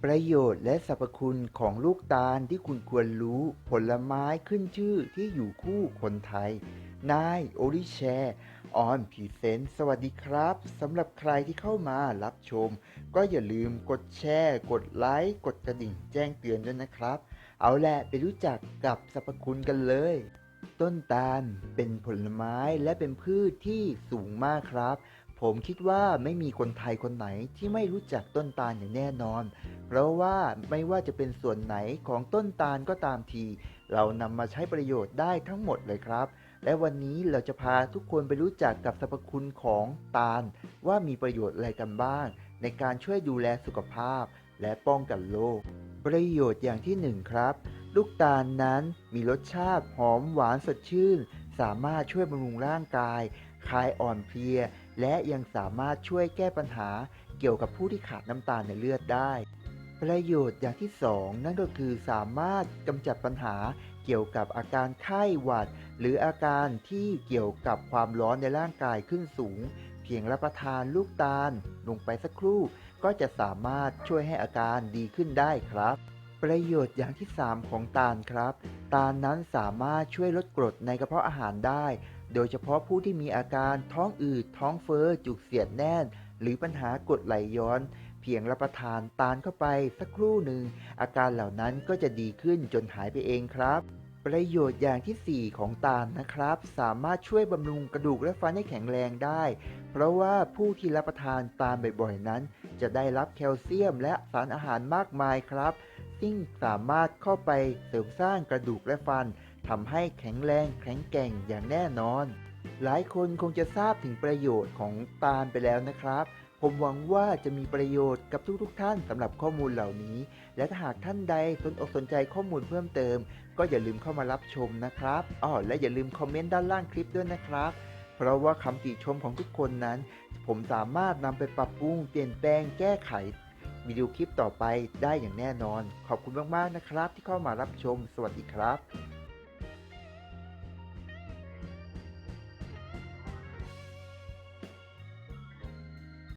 ประโยชน์และสรรพคุณของลูกตาลที่คุณควรรู้ผลไม้ขึ้นชื่อที่อยู่คู่คนไทยนายโอริแชร์ออนพรีเซนต์สวัสดีครับสำหรับใครที่เข้ามารับชมก็อย่าลืมกดแชร์กดไลค์กดกระดิ่งแจ้งเตือนด้วยนะครับเอาแหละไปรู้จักกับสรรพคุณกันเลยต้นตาลเป็นผลไม้และเป็นพืชที่สูงมากครับผมคิดว่าไม่มีคนไทยคนไหนที่ไม่รู้จักต้นตาลอย่างแน่นอน เพราะว่าไม่ว่าจะเป็นส่วนไหนของต้นตาลก็ตามทีเรานำมาใช้ประโยชน์ได้ทั้งหมดเลยครับและวันนี้เราจะพาทุกคนไปรู้จักกับสรรพคุณของตาลว่ามีประโยชน์อะไรกันบ้างในการช่วยดูแลสุขภาพและป้องกันโรคประโยชน์อย่างที่1ครับลูกตาลนั้นมีรสชาติหอมหวานสดชื่นสามารถช่วยบำรุงร่างกายคลายอ่อนเพลียและยังสามารถช่วยแก้ปัญหาเกี่ยวกับผู้ที่ขาดน้ำตาลในเลือดได้ ประโยชน์อย่างที่2นั่นก็คือสามารถกำจัดปัญหาเกี่ยวกับอาการไข้หวัดหรืออาการที่เกี่ยวกับความร้อนในร่างกายขึ้นสูงเพียงรับประทานลูกตาลลงไปสักครู่ก็จะสามารถช่วยให้อาการดีขึ้นได้ครับประโยชน์อย่างที่3ของตาลครับตาลนั้นสามารถช่วยลดกรดในกระเพาะอาหารได้โดยเฉพาะผู้ที่มีอาการท้องอืดท้องเฟ้อจุกเสียดแน่นหรือปัญหากรดไหลย้อน เพียงรับประทานตาลเข้าไปสักครู่หนึ่งอาการเหล่านั้นก็จะดีขึ้นจนหายไปเองครับประโยชน์อย่างที่4ของตาลนะครับสามารถช่วยบำรุงกระดูกและฟันให้แข็งแรงได้เพราะว่าผู้ที่รับประทานตาลบ่อยๆนั้นจะได้รับแคลเซียมและสารอาหารมากมายครับซึ่งสามารถเข้าไปเสริมสร้างกระดูกและฟันทำให้แข็งแรงแข็งแกร่งอย่างแน่นอนหลายคนคงจะทราบถึงประโยชน์ของตาลไปแล้วนะครับ ผมหวังว่าจะมีประโยชน์กับทุกๆท่านสำหรับข้อมูลเหล่านี้ และถ้าหากท่านใดสนอกสนใจข้อมูลเพิ่มเติมก็อย่าลืมเข้ามารับชมนะครับและอย่าลืมคอมเมนต์ด้านล่างคลิปด้วยนะครับ เพราะว่าคำติชมของทุกคนนั้นผมสามารถนำไปปรับปรุงเปลี่ยนแปลงแก้ไขวิดีโอคลิปต่อไปได้อย่างแน่นอน ขอบคุณมากๆนะครับที่เข้ามารับชม สวัสดีครับ